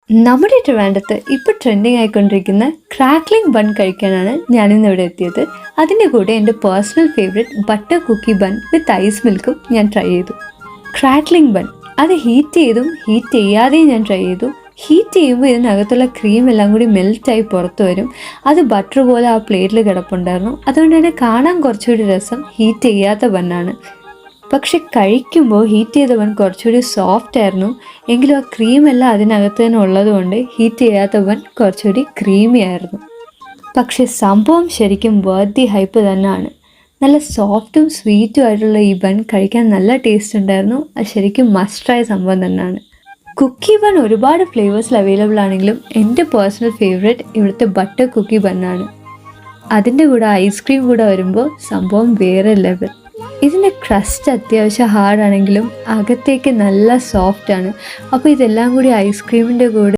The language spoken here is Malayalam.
നമ്മുടെ ട്രിവാൻഡ്രത്ത് ഇപ്പോൾ ട്രെൻഡിങ് ആയിക്കൊണ്ടിരിക്കുന്ന ക്രാക്ലിംഗ് ബൺ കഴിക്കാനാണ് ഞാനിന്ന് ഇവിടെ എത്തിയത്. അതിൻ്റെ കൂടെ എൻ്റെ personal favourite butter cookie bun with ice മിൽക്കും ഞാൻ ട്രൈ ചെയ്തു. ക്രാക്ലിംഗ് ബൺ അത് ഹീറ്റ് ചെയ്തും ഹീറ്റ് ചെയ്യാതെയും ഞാൻ ട്രൈ ചെയ്തു. ഹീറ്റ് ചെയ്യുമ്പോൾ ഇതിനകത്തുള്ള ക്രീം എല്ലാം കൂടി മെൽറ്റായി പുറത്ത് വരും. അത് ബട്ടർ പോലെ ആ പ്ലേറ്റിൽ കിടപ്പുണ്ടായിരുന്നു. അതുകൊണ്ട് തന്നെ കാണാൻ കുറച്ചുകൂടി രസം ഹീറ്റ് ചെയ്യാത്ത ബണ്ണാണ്. പക്ഷെ കഴിക്കുമ്പോൾ ഹീറ്റ് ചെയ്ത ബൺ കുറച്ചുകൂടി സോഫ്റ്റ് ആയിരുന്നു. എങ്കിലും ആ ക്രീമെല്ലാം അതിനകത്ത് തന്നെ ഉള്ളതുകൊണ്ട് ഹീറ്റ് ചെയ്യാത്ത ബൺ കുറച്ചുകൂടി ക്രീമി ആയിരുന്നു. പക്ഷെ സംഭവം ശരിക്കും വർത്തി ഹൈപ്പ് തന്നെയാണ്. നല്ല സോഫ്റ്റും സ്വീറ്റും ആയിട്ടുള്ള ഈ ബൺ കഴിക്കാൻ നല്ല ടേസ്റ്റ് ഉണ്ടായിരുന്നു. അത് ശരിക്കും മസ്റ്റ് ട്രൈ സംഭവം തന്നെയാണ്. കുക്കി ബൺ ഒരുപാട് ഫ്ലേവേഴ്സിൽ അവൈലബിൾ ആണെങ്കിലും എൻ്റെ പേഴ്സണൽ ഫേവറേറ്റ് ഇവിടുത്തെ ബട്ടർ കുക്കി ബണ്ണാണ്. അതിൻ്റെ കൂടെ ഐസ്ക്രീം കൂടെ വരുമ്പോൾ സംഭവം വേറെ ലെവൽ. ഇതിൻ്റെ ക്രസ്റ്റ് അത്യാവശ്യം ഹാർഡാണെങ്കിലും അകത്തേക്ക് നല്ല സോഫ്റ്റാണ്. അപ്പോൾ ഇതെല്ലാം കൂടി ഐസ്ക്രീമിൻ്റെ കൂടെ